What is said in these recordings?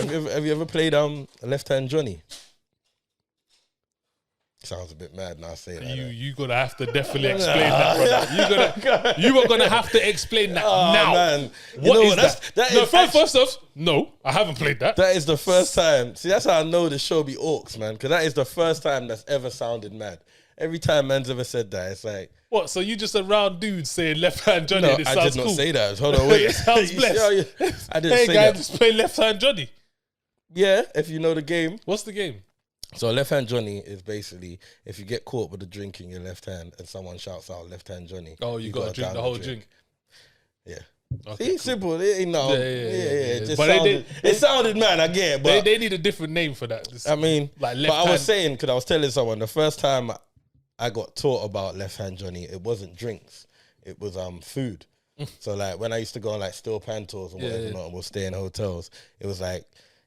Have you ever played Left Hand Johnny? Sounds a bit mad now saying that. You gonna have to definitely explain that, brother. You are gonna have to explain that now. Man. What is that? First off, no, I haven't played that. That is the first time. See, that's how I know the show be orcs, man. Because that is the first time that's ever sounded mad. Every time man's ever said that, it's like... What, so you just around dudes saying Left Hand Johnny? No, and it I sounds did not cool. say that. Hold on, wait. It sounds blessed. I didn't hey, say guy, that. just play Left Hand Johnny. Yeah, if you know the game. What's the game? So Left Hand Johnny is basically if you get caught with a drink in your left hand and someone shouts out Left Hand Johnny. Oh, you got to drink the whole drink. Yeah. Okay, See, cool. Simple. It ain't no. Yeah. It sounded mad. I get it, but they need a different name for that. I mean, like but I was saying because I was telling someone the first time I got taught about Left Hand Johnny, it wasn't drinks, it was food. So like when I used to go on like steel pan tours and whatever, not, and we'll stay in hotels, it was like,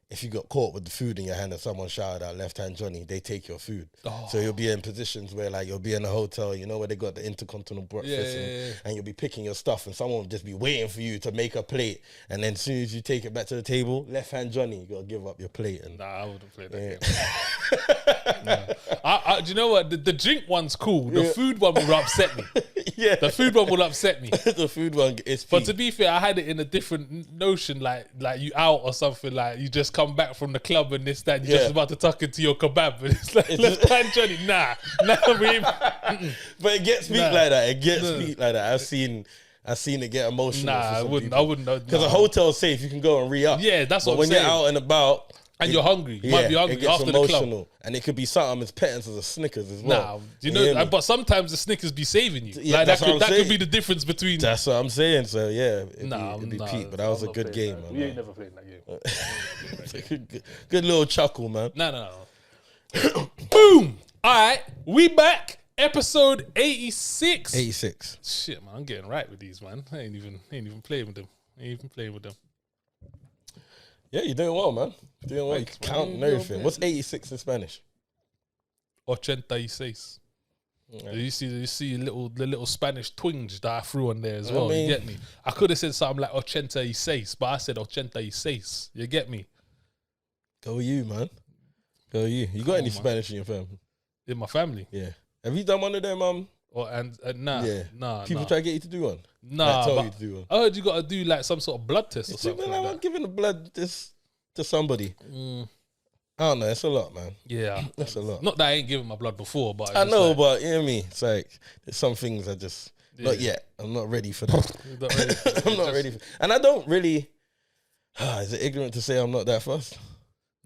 if you got caught with the food in your hand and someone shouted out Left Hand Johnny, they take your food. Oh. So you'll be in positions where like you'll be in a hotel, you know, where they got the intercontinental breakfast and you'll be picking your stuff and someone will just be waiting for you to make a plate. And then as soon as you take it back to the table, Left Hand Johnny, you got to give up your plate. And nah, I wouldn't play that game. No. Do you know what? The drink one's cool. The food one will upset me. Yeah. The food one will upset me. The food one is peak. But to be fair, I had it in a different notion, like you out or something, like you just come back from the club and this, that, and you're just about to tuck into your kebab, and it's like Left Hand Johnny. Nah, but it gets peak like that. It gets peak like that. I've seen it get emotional. Nah, I wouldn't. Because a hotel's safe, you can go and re-up. Yeah, that's what when I'm saying. you're out and about and you're hungry, you might be hungry it gets after emotional. the club. And it could be something as petty as a Snickers as well. Nah, you know, but sometimes the Snickers be saving you. Yeah, like that could be the difference between. That's what I'm saying. So yeah, it'd be peak. But that was a good game, man. We ain't never played that game. Good little chuckle, man. No. Boom. All right, we back. Episode 86. 86. Shit, man, I'm getting right with these, man. I ain't even playing with them. Yeah, you're doing well, man. You're doing well. You count and everything. What's 86 in Spanish? 86. Yeah. You see the little Spanish twinge that I threw on there as well. mean, you get me? I could have said something like 86, but I said 86. You get me? Go you, man. Go you. You got any Spanish in your family? In my family? Yeah. Have you done one of them? Nah. People try to get you to do one. Nah, like, tell you to do one. I heard you got to do like some sort of blood test or something. Man, I'm giving the blood to somebody. I don't know. It's a lot, man. Yeah, that's a lot. Not that I ain't given my blood before, but I know, but you know what I mean. It's like there's some things I just not yet. I'm not ready for that. I'm not ready, and I don't really. Is it ignorant to say I'm not that fussed?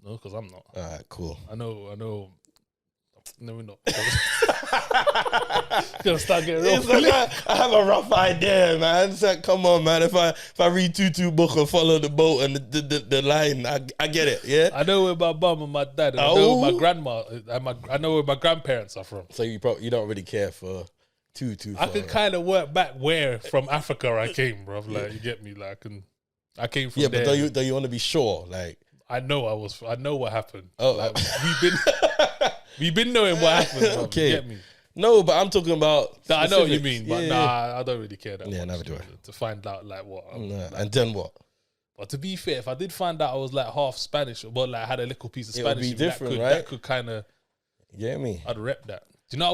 No, because I'm not. All right, cool. I know. No, we're not. Gonna start getting real. Like I have a rough idea, man. It's like, come on, man. If I read Tutu book and follow the boat and the line, I get it. Yeah. I know where my mum and my dad, and I know where my grandma, and I know where my grandparents are from. So you don't really care for Tutu. I can kind of work back where from Africa I came, bro. Like you get me. Like I came from there. But do you want to be sure? Like I know what happened. Oh, like, we've been knowing what happened. Bro. Okay. You get me? No, but I'm talking about. I know what you mean, but I don't really care that much. Never do I. To find out like what. And then what? But to be fair, if I did find out I was like half Spanish, or like had a little piece of Spanish, it would be different, that could kind of. Yeah, me. I'd rep that. Do you know? I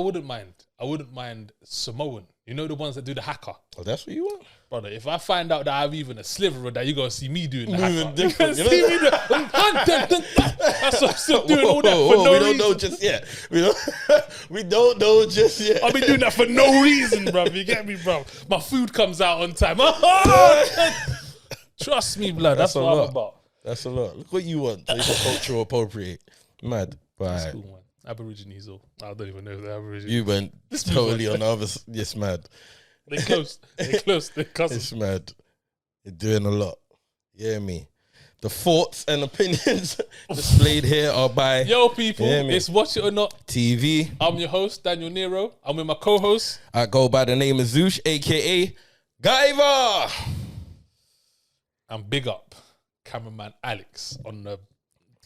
wouldn't mind Samoan. You know the ones that do the haka. Oh, that's what you want, brother. If I find out that I have even a sliver of that, you gonna see me doing the haka. Different, you see me doing. That's what I'm still doing all that for no reason. We don't know just yet. We don't know just yet. I'll be doing that for no reason, bro. You get me, bro? My food comes out on time. Trust me, blood. That's what I'm about. That's a lot. Look what you want. So you can cultural appropriate. Mad. That's cool, man. Aborigines, though. I don't even know if they're Aborigines. You went totally on the other. Yes, mad. They're close. They're cousins. It's mad. You're doing a lot. Yeah, me. The thoughts and opinions displayed here are by Yo, people. It's Watch It or Not TV. I'm your host, Daniel Nero. I'm with my co-host. I go by the name of Zoosh, aka Guyver. And big up cameraman Alex on the.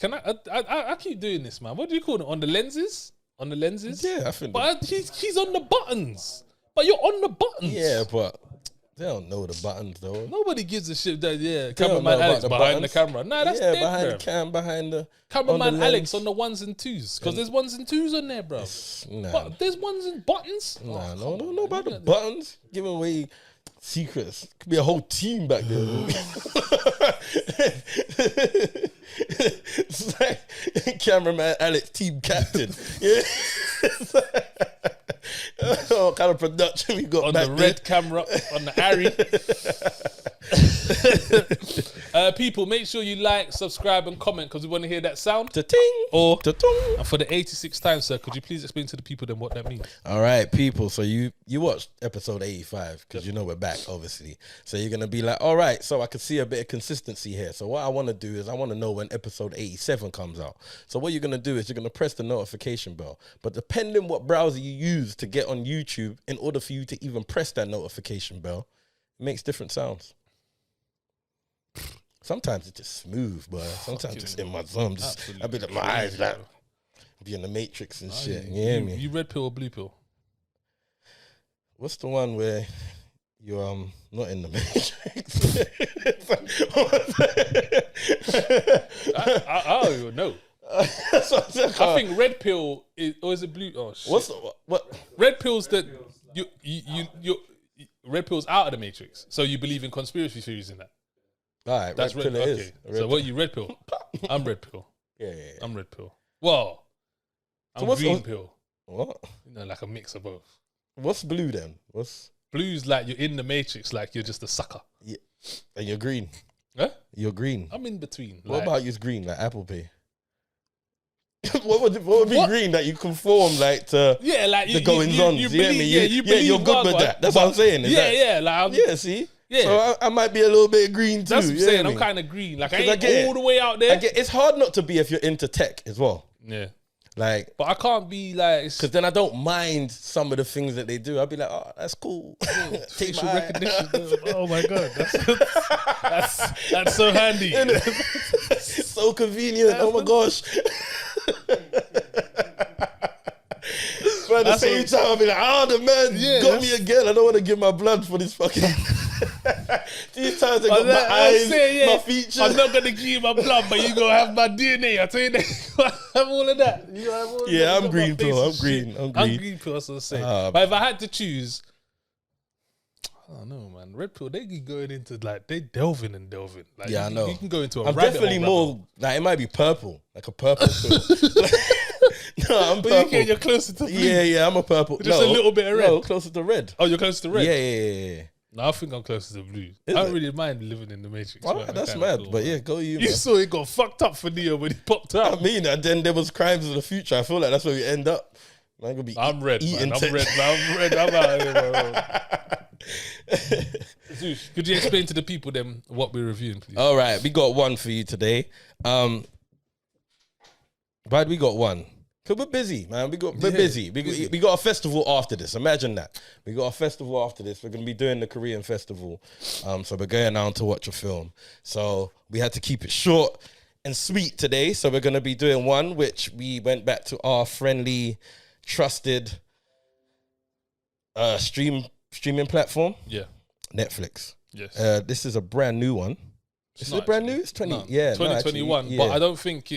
Can I keep doing this, man. What do you call it? On the lenses? On the lenses? Yeah, I think. But he's on the buttons. But you're on the buttons. Yeah, but They don't know the buttons though. Nobody gives a shit that, don't cameraman know Alex about the behind buttons. the camera. Nah, that's dead, behind bro. the cam, behind the Cameraman on the Alex lens. on the 1s and 2s. Because there's 1s and 2s on there, bro. Nah, But there's 1s and buttons. nah, Oh, no, know about the buttons. Giving away secrets. Could be a whole team back there. It's like cameraman Alex, team captain. Yeah. What kind of production we got on back the there? red camera, on the Harry. People, make sure you like, subscribe, and comment because we want to hear that sound. Ta-ting. Or Ta-tung. and for the 86th time, sir, could you please explain to the people then what that means? All right, people. So you watched episode 85 because you know we're back, obviously. So you're gonna be like, all right. So I can see a bit of consistency here. So what I want to do is I want to know when episode 87 comes out. So what you're gonna do is you're gonna press the notification bell. But depending what browser you use to get on YouTube, in order for you to even press that notification bell, it makes different sounds. Sometimes it's just smooth, but sometimes it's in my thumb. Just I be like my eyes like be in the Matrix and shit. You hear me? You red pill or blue pill? What's the one where you're not in the Matrix? I don't even know. I think red pill is, or is it blue? Oh shit! What? Red pills that you red pills out of the Matrix. So you believe in conspiracy theories in that? All right, That's red pill okay. it is. So what you red pill? I'm red pill. Yeah. I'm red pill. Well, I'm green pill. What? You know, like a mix of both. What's blue then? What's blue's like you're in the Matrix, like you're just a sucker. yeah? And you're green. Huh? You're green. I'm in between. What like, about you's green, like Apple Pay? what would be green that you conform like to? Yeah, like the goings on. You hear me? You believe you're good with that. That's what I'm saying. Like See. Yeah. So I might be a little bit green too. That's what I'm saying. Me? I'm kind of green. Like I 'Cause ain't get all the way out there. it's hard not to be if you're into tech as well. Yeah. Like, but I can't be like because then I don't mind some of the things that they do. I'll be like, oh, that's cool. Facial recognition. Oh my god, that's so handy. It's so convenient. Oh my gosh. But at the same time, I'll be like, oh, the man got me again. I don't want to give my blood for this fucking. These times I got my eyes, my features. I'm not gonna give you my blood, but you gonna have my DNA. I tell you that. Have all of that. You have all yeah, that. I'm green pill. I'm green. I'm green pill. That's what I'm saying. But if I had to choose, I don't know, man. Red pill, they keep going into like they delving and delving. Like, yeah, I know. You can go into a. I'm definitely more like it might be purple, like a purple pill. No, I'm purple. But you're closer to blue. Yeah, I'm a purple. Just a little bit of red. No, closer to red. Oh, you're closer to red? Yeah. No, I think I'm closer to blue. I don't really mind living in the Matrix. Oh, that's mad. Cool, but yeah, go you. You saw it got fucked up for Neo when he popped out. I mean, and then there was Crimes of the Future. I feel like that's where we end up. Man, gonna be I'm red, man. I'm red. I'm out here, bro. Zeus, could you explain to the people then what we're reviewing, please? All right, we got one for you today. But we got one. Cause we're busy, man. We're busy. We got a festival after this. Imagine that. We got a festival after this. We're gonna be doing the Korean festival. So we're going down to watch a film. So we had to keep it short and sweet today. So we're gonna be doing one which we went back to our friendly, trusted streaming platform. Yeah. Netflix. Yes. This is a brand new one. Is it brand new? It's 2021. No, but I don't think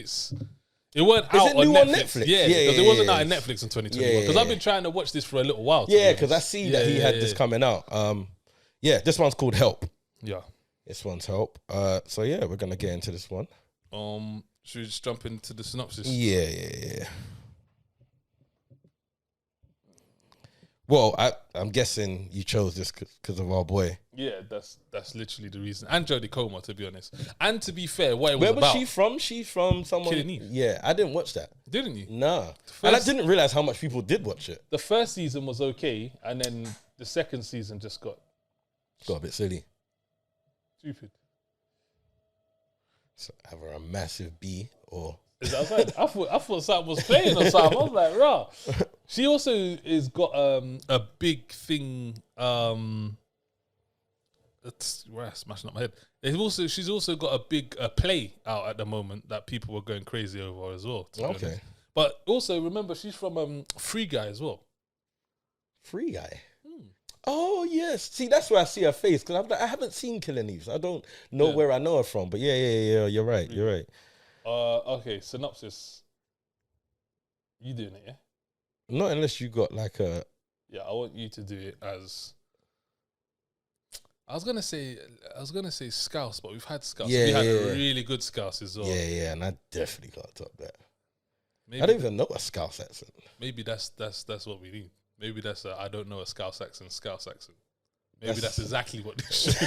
it weren't Is out it new on on Netflix. Netflix? Yeah, because it wasn't out on Netflix in 2021. Because I've been trying to watch this for a little while. Yeah, because I see that he had this coming out. This one's called Help. Yeah. This one's Help. So yeah, we're gonna get into this one. Should we just jump into the synopsis? Yeah. Well, I'm guessing you chose this because of our boy. Yeah, that's literally the reason. And Jodie Comer, to be honest. And to be fair, what it was Where about. was she from? She's from someone. Killing Eve. Yeah, I didn't watch that. Didn't you? Nah. And I didn't realize how much people did watch it. The first season was okay, and then the second season just got a bit silly. Stupid. So either a massive B or... Is that right? I thought something was playing or something. I was like, rah. She also is got a big thing. It's smashing up my head. She's also got a big play out at the moment that people were going crazy over as well. Okay. But also remember she's from Free Guy as well. Free Guy. Oh yes, see that's where I see her face because I haven't seen Killing Eve. So I don't know where I know her from. But yeah. You're right. You're right. Okay, synopsis. You doing it, yeah? Not unless you got like a. Yeah, I want you to do it as. I was gonna say Scouse, but we've had Scouse. Yeah, we had yeah. really good Scouse as well. Yeah, and I definitely can't top that. Maybe, I don't even know a Scouse accent. Maybe that's what we need. Maybe that's I don't know a Scouse accent. Maybe that's exactly what this show is.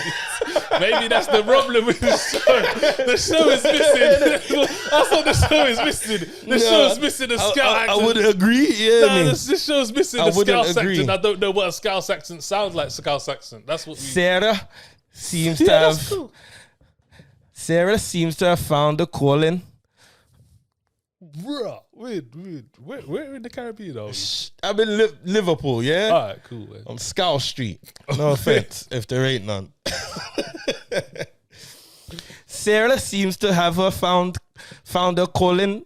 Maybe that's the problem with the show. The show is missing. That's what the show is missing. The show is missing a Scouse accent. I wouldn't agree. Yeah, this show is missing a Scouse accent. I don't know what a Scouse accent sounds like. Scouse accent. That's what we. Sarah seems to have. Cool. Sarah seems to have found a calling. Bruh, we're in the Caribbean, though. I'm in Liverpool, yeah? All right, cool, man. On Scouse Street. No offense, if there ain't none. Sarah seems to have found her calling.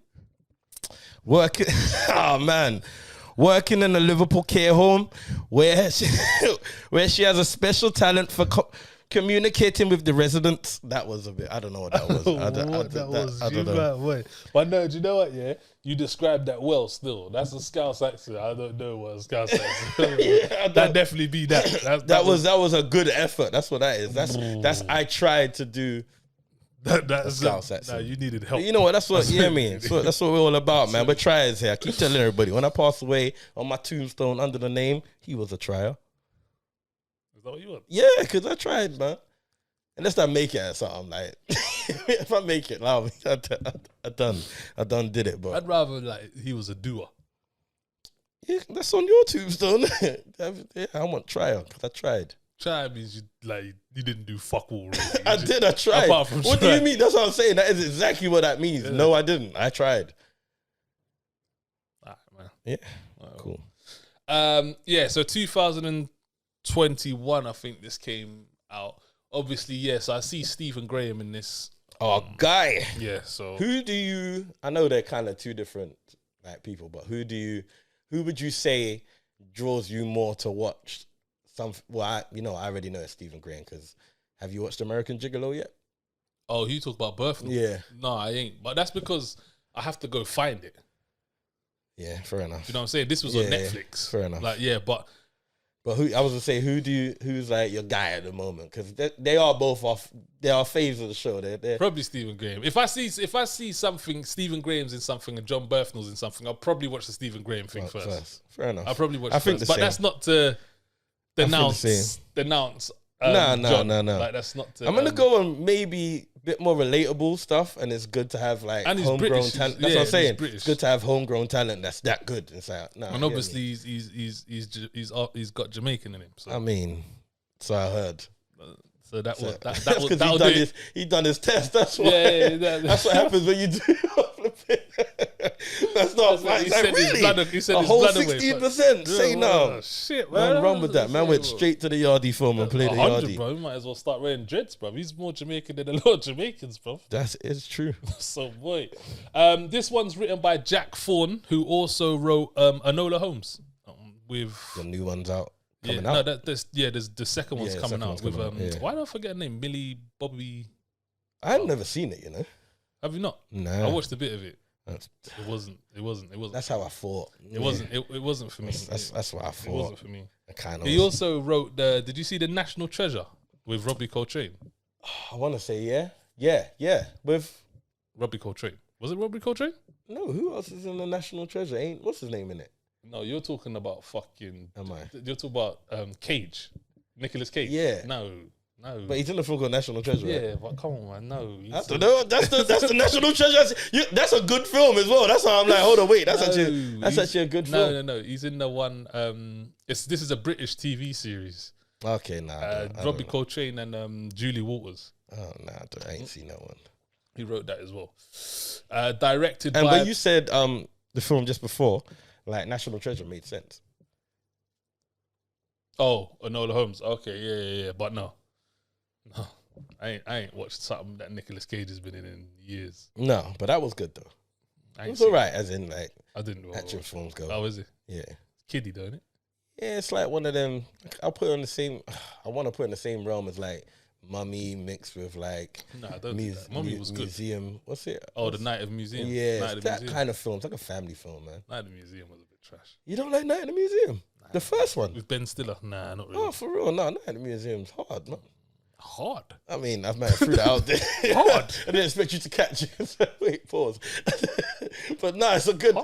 Working in a Liverpool care home where she has a special talent for communicating with the residents. That was a bit. I don't know what that was. I don't know. But no, do you know what? Yeah, you described that well. Still, that's a Scouse accent. I don't know what a Scouse accent. Yeah, that definitely be that. That was a good effort. That's what that is. That's I tried to do. That's Scouse accent. Nah, you needed help. You know what? That's what. Yeah, I mean, that's what we're all about, man. We're tryers here. I keep telling everybody when I pass away on my tombstone under the name, he was a trier. Is that what you want? Yeah, because I tried, man. Unless I make it at something, like if I make it, like, I done did it. But I'd rather like he was a doer. Yeah, that's on your tombstone. Yeah, I want trial because I tried. Try means you didn't do fuck all. Really. I tried. What do you mean? That's what I'm saying. That is exactly what that means. Yeah. No, I didn't. I tried. All right, man. Yeah, cool. Yeah. So 2021, I think this came out. Obviously, yes. I see Stephen Graham in this. Oh, guy. Yeah. So who do you? I know they're kind of two different like people, but who would you say draws you more to watch? I already know it's Stephen Graham because have you watched American Gigolo yet? Oh, you talk about Birth? Yeah. No, I ain't. But that's because I have to go find it. Yeah, fair enough. You know what I'm saying? This was on Netflix. Fair enough. Like, yeah, but who I was gonna say, who's like your guy at the moment? Because they are both off. They are faves of the show. They're probably Stephen Graham. If I see something, Stephen Graham's in something and John Berthnell's in something, I'll probably watch the Stephen Graham thing first. Fair enough. I'll probably watch. I think first. But that's not to denounce. No. Like that's not. I'm gonna go on maybe a bit more relatable stuff, and it's good to have like homegrown talent. That's what I'm saying. It's good to have homegrown talent that's that good. It's like, and obviously he's got Jamaican in him. So. I mean, so I heard. So that he done his test. That's why. That's what happens when you do. That's not. He said a whole 16%. Say no. Shit, man. Run with that. Man went straight to the yardie film and played the yardie. Bro, you might as well start wearing dreads, bro. He's more Jamaican than a lot of Jamaicans, bro. It's true. So boy, this one's written by Jack Thorne, who also wrote Enola Holmes. With the new one's out. Coming out. No, there's the second one's coming out with why do I forget her name? Millie Bobby. I've never seen it, you know. Have you not? No. I watched a bit of it. It wasn't. That's how I thought. It wasn't. It wasn't for me. That's what I thought. It wasn't for me. He also wrote Did you see The National Treasure with Robbie Coltrane? I want to say yeah. With Robbie Coltrane. Was it Robbie Coltrane? No. Who else is in The National Treasure? What's his name in it? No, you're talking about fucking. Am I? You're talking about Cage, Nicolas Cage. Yeah. No. But he's in the film called National Treasure. Yeah, right? But come on, man. No. I don't know. That's the National Treasure. That's a good film as well. That's how I'm like, hold on, wait. That's actually a good film. No. He's in the one. This is a British TV series. Okay, Robbie Coltrane and Julie Walters. Oh no, I ain't seen that one. He wrote that as well. Directed by. But you said the film just before. Like National Treasure made sense. Oh, Enola Holmes. Okay, yeah. But no, I ain't watched something that Nicolas Cage has been in years. No, but that was good though. It was alright, as in like I didn't know action films go. Oh, is it? Yeah, kiddie, don't it? Yeah, it's like one of them. I'll put it in the same. I want to put it in the same realm as like Mummy mixed with like. Nah, don't do that. Mummy was good. Museum. What's it? Oh, the Night of Museum. Yeah, Night it's that kind of film. It's like a family film, man. Night of the Museum was a bit trash. You don't like Night in the Museum? Nah, the first one with Ben Stiller? Nah, not really. Oh, for real? No, Night in the Museum's hard, man. Hard. I mean, I might have threw that out there. Hard. I didn't expect you to catch it. Wait, pause. But no, it's a good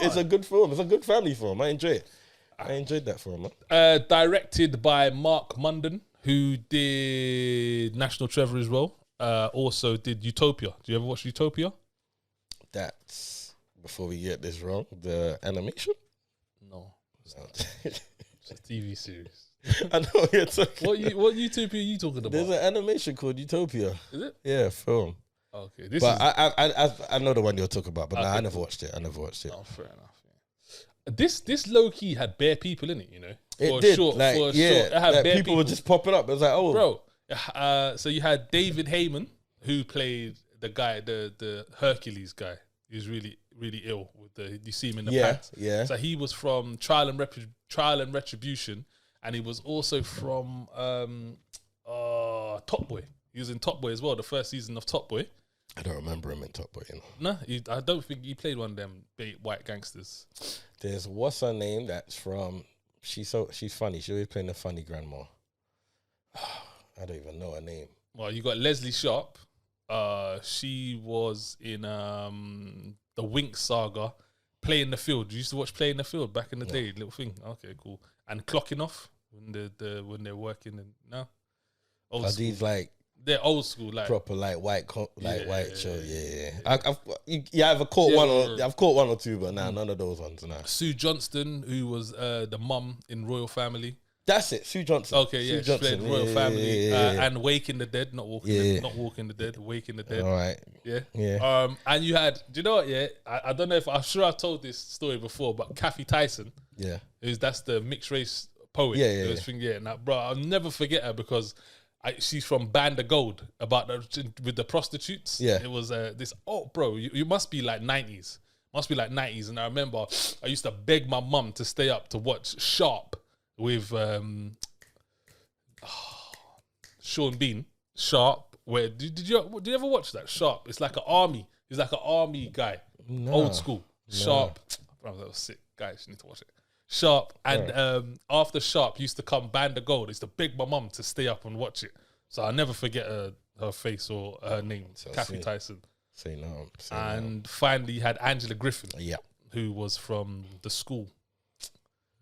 film. It's a good family film. I enjoy it. I enjoyed that film, man. Directed by Mark Munden, who did National Treasure as well. Also did Utopia. Do you ever watch Utopia? That's, before we get this wrong, the animation? No. It's a TV series. I know what you're talking What Utopia are you talking about? There's an animation called Utopia. Is it? Yeah, film. Okay. I know the one you're talking about, but Okay, I never watched it. Oh, fair enough. Yeah. This low key had bare people in it, you know. It did. It had bare people were just popping up. It was like, oh, bro. So you had David Heyman, who played the guy, the Hercules guy. He was really, really ill with you see him in the pants. Yeah. So he was from Trial and Retribution, and he was also from Top Boy. He was in Top Boy as well, the first season of Top Boy. I don't remember him in Top Boy, you know. No, I don't think he played one of them white gangsters. There's what's her name? That's from. She's funny. She always playing the funny grandma. I don't even know her name. Well, you got Leslie Sharp. She was in the Winx saga, Play in the Field. You used to watch Play in the Field back in the day, little thing. Okay, cool. And Clocking Off when they're working and no. Are these like they're old school, like proper like white show? Yeah. I've caught one or I've caught one or two, but none of those ones. Nah. Sue Johnston, who was the mum in Royal Family. That's it, Sue Johnson. Okay, yeah, she played Royal Family and Waking the Dead, not Walking the Dead, Waking the Dead. All right, yeah. And you had, do you know what? Yeah, I don't know if I'm sure I've told this story before, but Kathy Tyson, that's the mixed race poet. Yeah. Now, bro, I'll never forget her because she's from Band of Gold with the prostitutes. Yeah, it was this. Oh, bro, you must be like 90s. And I remember I used to beg my mum to stay up to watch Sharp with Sean Bean. Sharp. Where did you ever watch that? Sharp. It's like an army. He's like an army guy. No. Old school. Sharp. Bro, that was sick. Guys, you need to watch it. Sharp. And after Sharp used to come Band of Gold. I used to beg my mum to stay up and watch it. So I'll never forget her face or her name. Kathy Tyson. Finally you had Angela Griffin. Yeah. Who was from The School.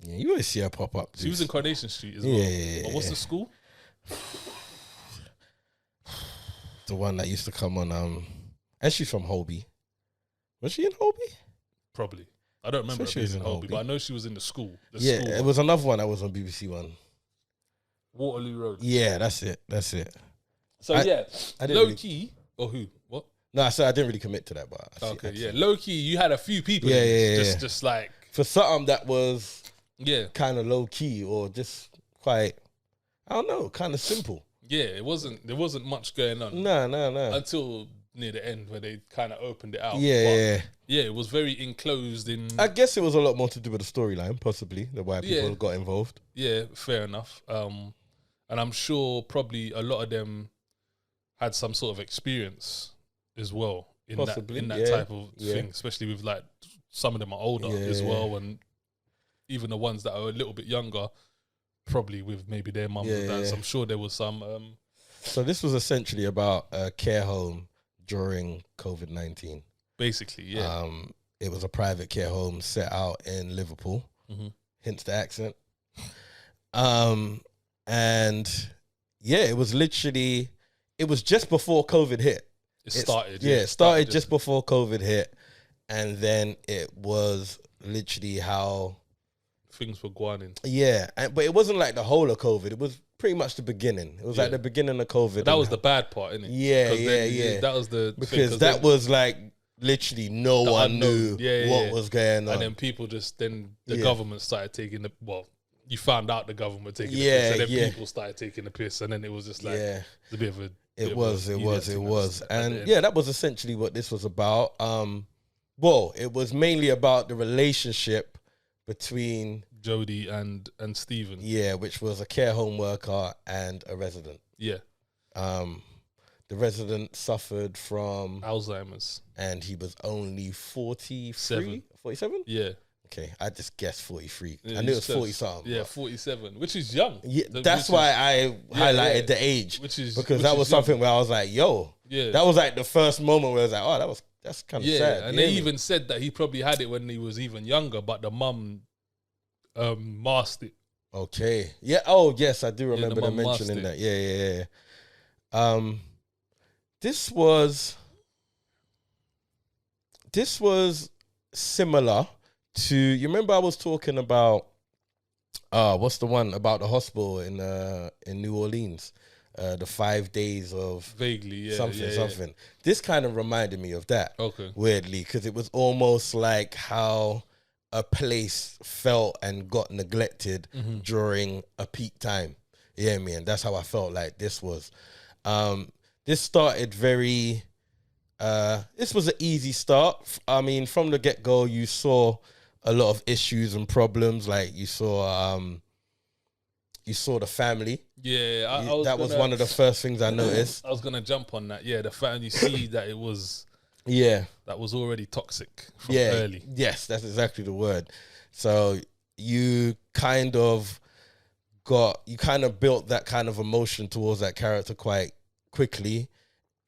Yeah, you always see her pop up. She was in Coronation Street as well. Yeah. But what's The School? The one that used to come on. And she's from Holby. Was she in Holby? Probably. I don't remember her being in Holby, but I know she was in The School. It was another one that was on BBC One. Waterloo Road. Yeah, that's it. So low key or who? What? No, I said I didn't really commit to that, but low key. You had a few people. Just like for something that was. Yeah, kind of low key or just quite, I don't know, kind of simple. Yeah, there wasn't much going on. No. Until near the end where they kind of opened it out. Yeah, it was very enclosed in. I guess it was a lot more to do with the storyline, possibly, the why people got involved. Yeah, fair enough. And I'm sure probably a lot of them had some sort of experience as well in that type of thing, especially with like some of them are older as well, and even the ones that are a little bit younger, probably with maybe their mums and dads. I'm sure there was some. So this was essentially about a care home during COVID-19. Basically, yeah. It was a private care home set out in Liverpool, hence the accent. And it was literally, it was just before COVID hit. It started just before COVID hit. And then it was literally how things were going in. Yeah, but it wasn't like the whole of COVID. It was pretty much the beginning. It was like the beginning of COVID. That was the bad part, innit? Yeah. That was the because that was like literally no one knew what was going on, and then people the government started taking you found out the government were taking the piss, and then people started taking the piss, and then it was just like it's a bit of a. It was, and that was essentially what this was about. It was mainly about the relationship between Jody and Stephen. Yeah, which was a care home worker and a resident. Yeah. The resident suffered from Alzheimer's. And he was only 47? Yeah. Okay, I just guessed 43. Yeah, I knew it was 40 something. Yeah, 47, which is young. Yeah, that's why I highlighted the age. Because that was something where I was like, yo. Yeah. That was like the first moment where I was like, oh, that's kind of sad. And they even said that he probably had it when he was even younger, but the mum masked it. Okay. Yeah. Oh, yes, I do remember them mentioning that. Yeah. This was similar to, you remember I was talking about what's the one about the hospital in New Orleans, the 5 days of vaguely something. This kind of reminded me of that. Okay. Weirdly, because it was almost like how a place felt and got neglected during a peak time. Yeah, man, that's how I felt like this was. This started very. This was an easy start. I mean, from the get-go, you saw a lot of issues and problems. Like you saw the family. Yeah, that was one of the first things I noticed. I was gonna jump on that. Yeah, the family. You see that it was. Yeah, that was already toxic from early. Yes, that's exactly the word. So you kind of built that kind of emotion towards that character quite quickly,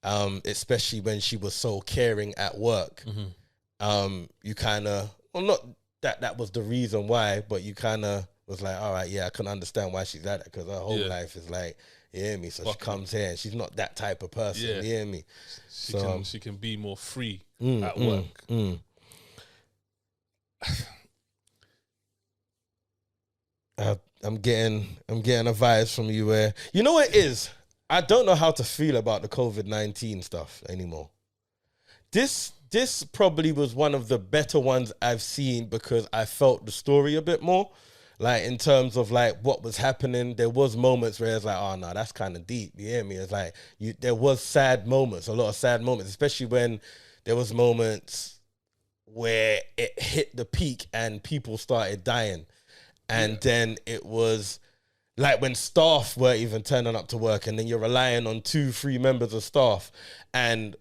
especially when she was so caring at work. You kind of, well, not that was the reason why, but you kind of was like, all right, yeah, I can understand why she's like that, because her whole life is like, you hear me? So she comes here and she's not that type of person, you hear me? She can be more free at work. I'm getting a vibes from you where, you know what it is? I don't know how to feel about the COVID-19 stuff anymore. This probably was one of the better ones I've seen because I felt the story a bit more. Like, in terms of, like, what was happening, there was moments where it's like, oh, no, that's kind of deep, you hear me? It's like, there was sad moments, a lot of sad moments, especially when there was moments where it hit the peak and people started dying. And then it was like when staff weren't even turning up to work, and then you're relying on 2-3 members of staff. And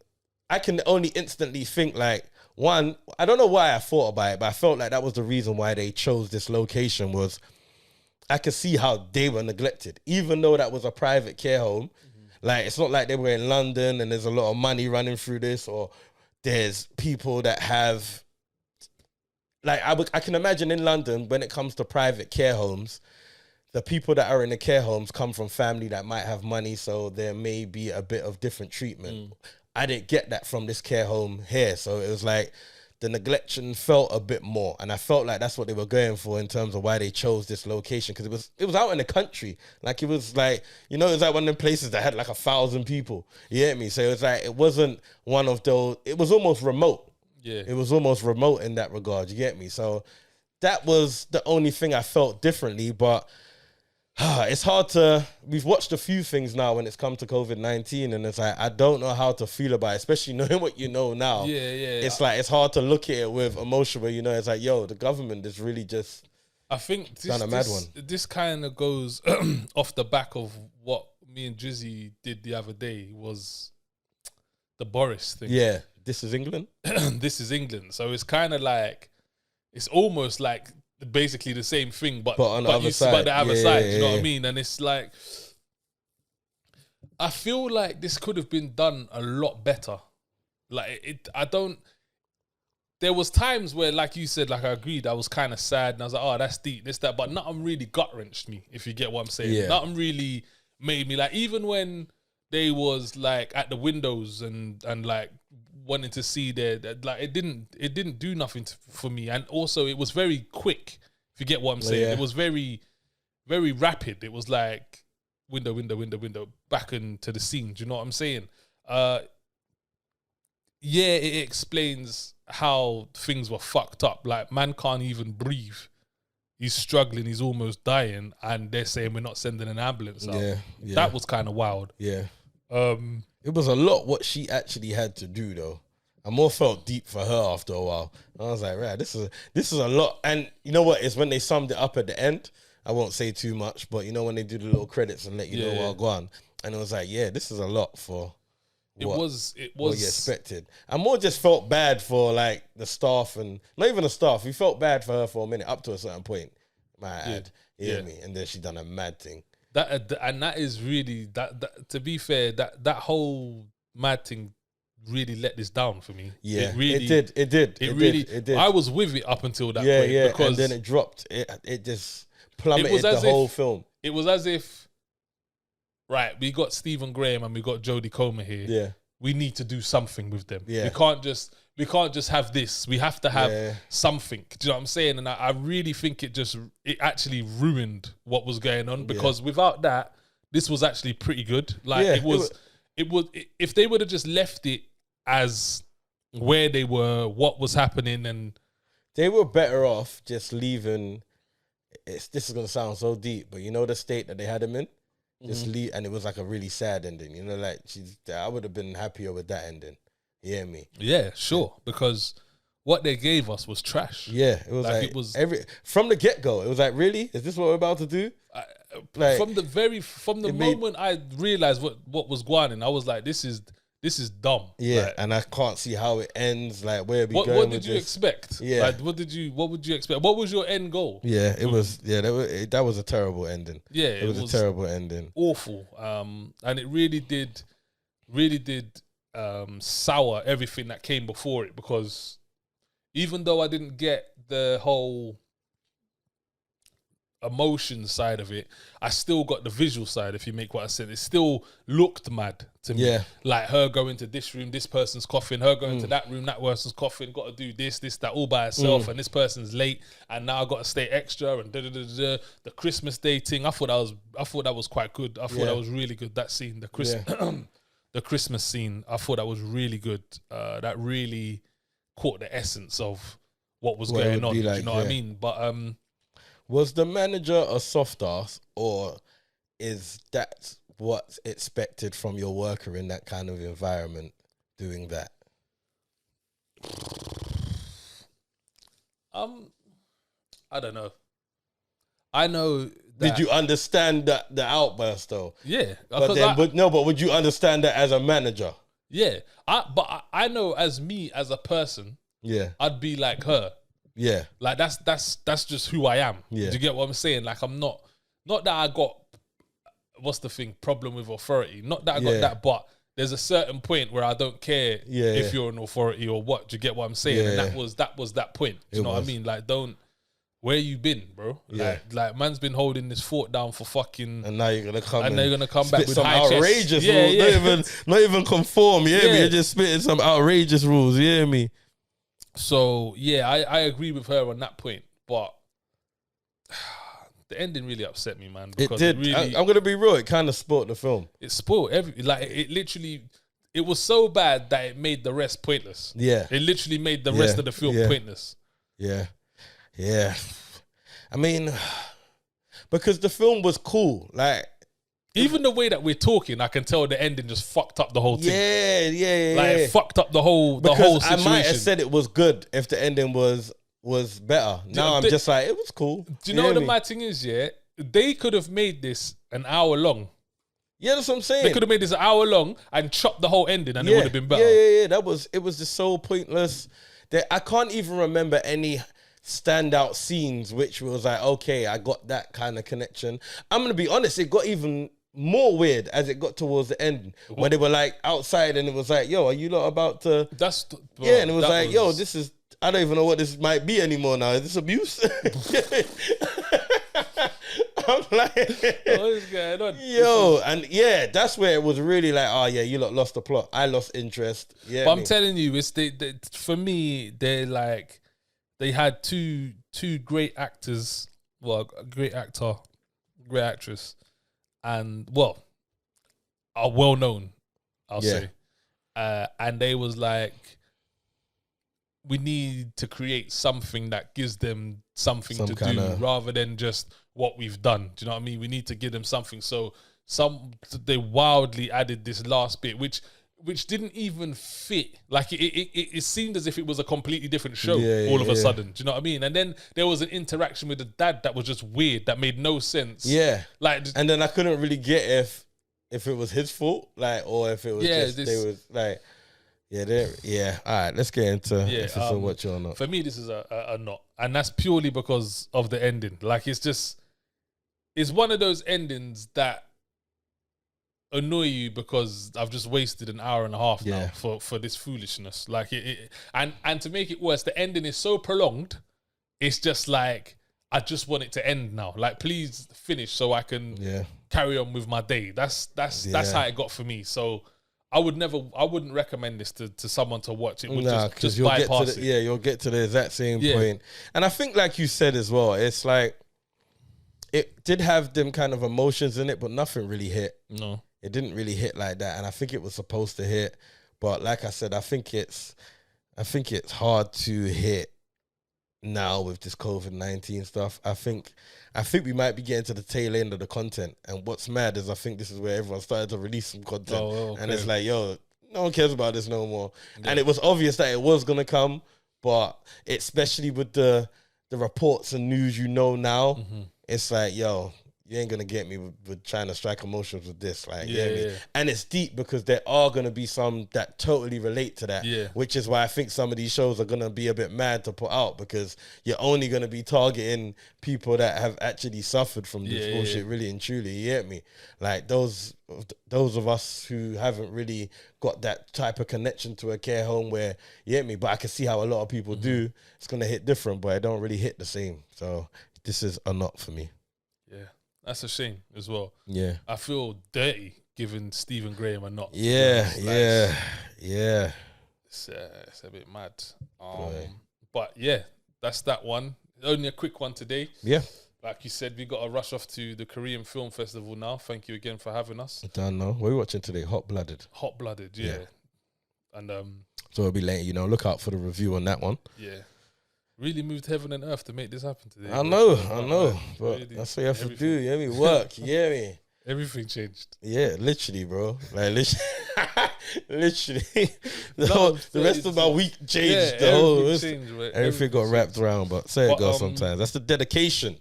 I can only instantly think, like, one, I don't know why I thought about it, but I felt like that was the reason why they chose this location. Was I could see how they were neglected, even though that was a private care home. Like, it's not like they were in London and there's a lot of money running through this, or there's people that have, like, I can imagine in London, when it comes to private care homes, the people that are in the care homes come from family that might have money, so there may be a bit of different treatment. I didn't get that from this care home here, so it was like the neglection felt a bit more, and I felt like that's what they were going for in terms of why they chose this location, because it was out in the country. Like, it was like, you know, it was like one of them places that had like 1,000 people. You get me? So it was like, it wasn't one of those. It was almost remote. Yeah, it was almost remote in that regard. You get me? So that was the only thing I felt differently, but. It's hard to. We've watched a few things now when it's come to COVID-19, and it's like, I don't know how to feel about it, especially knowing what you know now. Yeah. It's like, it's hard to look at it with emotion, where, you know, it's like, yo, the government is really just. I think this kind of goes off the back of what me and Drizzy did the other day, was the Boris thing. Yeah, this is England. This is England. So it's kind of like, it's almost like basically the same thing, but on the other side. You know what I mean? And it's like, I feel like this could have been done a lot better. Like, there was times where, like you said, like, I agreed, I was kind of sad, and I was like, oh, that's deep, this, that, but nothing really gut-wrenched me, if you get what I'm saying. Yeah. Nothing really made me, like, even when they was, like, at the windows and like, wanting to see like, it didn't do nothing for me. And also, it was very quick, if you get what I'm saying. It was very, very rapid. It was like window, back into the scene. Do you know what I'm saying? It explains how things were fucked up. Like, man can't even breathe. He's struggling, he's almost dying, and they're saying we're not sending an ambulance out. Yeah. That was kind of wild. Yeah. It was a lot what she actually had to do, though. I more felt deep for her after a while. I was like, right, this is a lot. And you know what? It's when they summed it up at the end. I won't say too much, but you know when they do the little credits and let you know what go on. And it was like, yeah, this is a lot for what you expected. I more just felt bad for like the staff and not even the staff. We felt bad for her for a minute up to a certain point. You hear me? And then she done a mad thing. That is really that. To be fair, that whole mad thing really let this down for me. Yeah, it did. I was with it up until that point. Yeah, because and then it dropped. It just plummeted the whole film. It was as if, right, we got Stephen Graham and we got Jodie Comer here. Yeah, we need to do something with them. Yeah, we can't just have this. We have to have something. Do you know what I'm saying? And I really think it actually ruined what was going on, because without that, this was actually pretty good. Like it was if they would have just left it as where they were, what was happening, and they were better off just leaving. This is gonna sound so deep, but you know the state that they had him in, just leave, and it was like a really sad ending. You know, like I would have been happier with that ending. You hear me? Yeah, sure. Because what they gave us was trash. Yeah, it was like it was from the get go. It was like, really, is this what we're about to do? From the moment I realized what was going on, I was like, this is dumb. Yeah, like, and I can't see how it ends. Like, where are we going? What did you expect? Yeah, like, what would you expect? What was your end goal? Yeah, it was. Yeah, that was a terrible ending. Yeah, it was a terrible ending. Awful. And it really did sour everything that came before it, because even though I didn't get the whole emotion side of it, I still got the visual side. If you make what I said, it still looked mad to me. Yeah, like her going to this room, this person's coughing, her going to that room, that person's coughing, got to do this, that, all by herself, and this person's late, and now I got to stay extra, and the Christmas Day thing. I thought that was quite good. I thought that was really good. That scene, the Christmas scene, I thought that was really good. That really caught the essence of what was going on. Like, do you know what I mean? But was the manager a soft ass, or is that what's expected from your worker in that kind of environment doing that? I don't know. I know. Did you understand the outburst though? Yeah, but would you understand that as a manager? Yeah, I know as me as a person. Yeah, I'd be like her. Yeah, like that's just who I am. Yeah, do you get what I'm saying? Like, I'm not that I got problem with authority. Not that I got that, but there's a certain point where I don't care if you're an authority or what. Do you get what I'm saying? And that was that point. Do you know what I mean? Like, where you been, bro? Yeah. Like man's been holding this fort down for fucking, and now you're gonna come back with some high outrageous chest. rules. Not even conform. Yeah, me. You're just spitting some outrageous rules. You hear me? So yeah, I agree with her on that point, but the ending really upset me, man. It did. I'm gonna be real. It kind of spoiled the film. It spoiled it literally. It was so bad that it made the rest pointless. Yeah, it literally made the rest of the film pointless. Yeah. Yeah, I mean, because the film was cool. Like, even the way that we're talking, I can tell the ending just fucked up the whole thing. Yeah. Like, it fucked up the whole situation. I might have said it was good if the ending was better. Now I'm just like, it was cool. Do you know what the mad thing is? Yeah, they could have made this an hour long. Yeah, that's what I'm saying. They could have made this an hour long and chopped the whole ending, and it would have been better. Yeah. It was just so pointless. I can't even remember any standout scenes which was like, okay, I got that kind of connection. I'm gonna be honest, it got even more weird as it got towards the end when they were like outside and it was like, yo, are you lot about to and it was like, yo, this is, I don't even know what this might be anymore now. Is this abuse? I'm like, what is going on? Yo, and yeah, that's where it was really like, oh yeah, you lot lost the plot. I lost interest. Yeah, but I'm telling you, it's for me, they had two great actors, well, a great actor, great actress, and are well known, I'll say. And they was like, we need to create something that gives them something to do rather than just what we've done. Do you know what I mean? We need to give them something. So they wildly added this last bit, which which didn't even fit. Like it seemed as if it was a completely different show all of Yeah. a sudden. Do you know what I mean? And then there was an interaction with the dad that was just weird, that made no sense. Yeah. Like, And then I couldn't really get if it was his fault, like, or if it was just they was like, yeah. All right, let's get into if it's a watch or not. For me, this is a not, and that's purely because of the ending. Like, it's one of those endings that annoy you because I've just wasted an hour and a half now for this foolishness. Like and to make it worse, the ending is so prolonged. It's just like, I just want it to end now. Like, please finish so I can carry on with my day. That's how it got for me. So I wouldn't recommend this to someone to watch. It would just bypass it. You'll get to the exact same point. And I think, like you said as well, it's like it did have them kind of emotions in it, but nothing really hit. No. It didn't really hit like that, and I think it was supposed to hit, but like I said, I think it's hard to hit now with this COVID-19 stuff. I think we might be getting to the tail end of the content, and what's mad is I think this is where everyone started to release some content, and it's like, yo, no one cares about this no more. Yeah. And it was obvious that it was gonna come, but especially with the reports and news now, it's like, yo, you ain't gonna get me with trying to strike emotions with this, like, and it's deep because there are gonna be some that totally relate to that, which is why I think some of these shows are gonna be a bit mad to put out, because you're only gonna be targeting people that have actually suffered from this bullshit, really and truly. You get me? Like those of us who haven't really got that type of connection to a care home, where, you get me? But I can see how a lot of people do. It's gonna hit different, but it don't really hit the same. So this is a not for me. Yeah. That's a shame as well. Yeah. I feel dirty giving Stephen Graham a knock. Yeah. It's a bit mad. But yeah, that's that one. Only a quick one today. Yeah. Like you said, we got to rush off to the Korean Film Festival now. Thank you again for having us. I don't know. What are we watching today? Hot Blooded. Hot Blooded, yeah. And so it'll be late, look out for the review on that one. Yeah. Really moved heaven and earth to make this happen today. I know. But really, that's what you have to do. You hear me? Work. You hear me? Everything changed. Yeah, literally, bro. Like, literally. The rest of my week changed. Everything got wrapped around, but it goes sometimes. That's the dedication.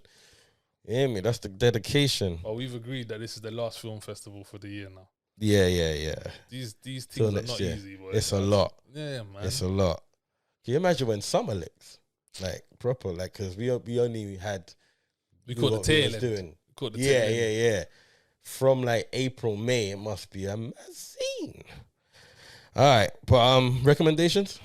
You hear me? That's the dedication. Well, we've agreed that this is the last film festival for the year now. Yeah. These things are not easy, boy. It's a lot. Yeah, man. It's a lot. Can you imagine when summer licks? Like, proper, like, because we only had... We caught the tail end. Yeah. From, like, April, May, it must be amazing. All right, but recommendations?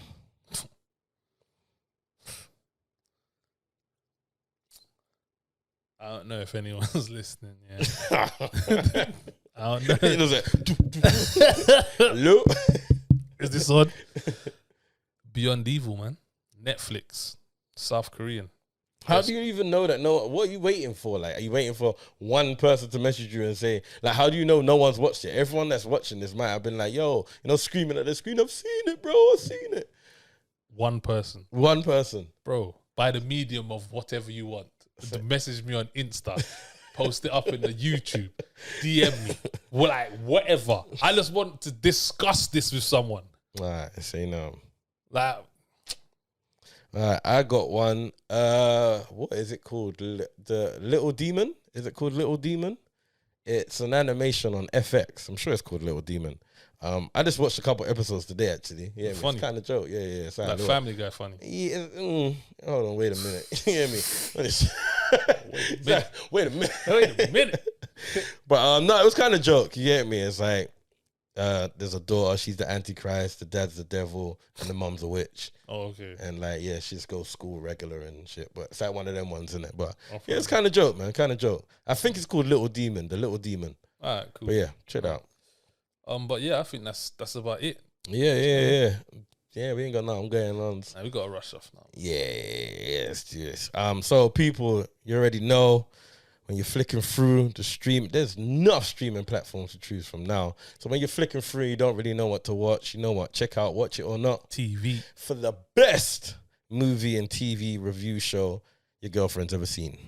I don't know if anyone's listening, yeah. I don't know. Hello? Is this on? Beyond Evil, man. Netflix. South Korean. How do you even know that? No, what are you waiting for? Like, are you waiting for one person to message you and say, like, how do you know no one's watched it? Everyone that's watching this might have been like, yo, screaming at the screen, I've seen it, bro, I've seen it. One person. Bro, by the medium of whatever you want. Message me on Insta, post it up in the YouTube, DM me, like, whatever. I just want to discuss this with someone. All right, say no. Like, I got one. What is it called? The Little Demon? Is it called Little Demon? It's an animation on FX. I'm sure it's called Little Demon. I just watched a couple episodes today, actually. Yeah, it's kind of joke. Yeah. It's like Family Guy funny. Yeah. Hold on, wait a minute. You hear me? Wait a minute. But no, it was kind of joke. You get me? It's like there's a daughter. She's the Antichrist. The dad's the devil, and the mum's a witch. Oh, okay. And like, yeah, she just goes to school regular and shit. But it's like one of them ones, isn't it? But yeah, it's kind of joke, man. Kind of joke. I think it's called Little Demon. The Little Demon. All right, cool. But yeah, check it out. But yeah, I think that's about it. Yeah. Yeah, we ain't got nothing going on. Nah, we got to rush off now. Yeah, let's do this. So people, you already know, when you're flicking through the stream, there's enough streaming platforms to choose from now. So when you're flicking through, you don't really know what to watch. You know what? Check out Watch It or Not TV for the best movie and TV review show your girlfriend's ever seen.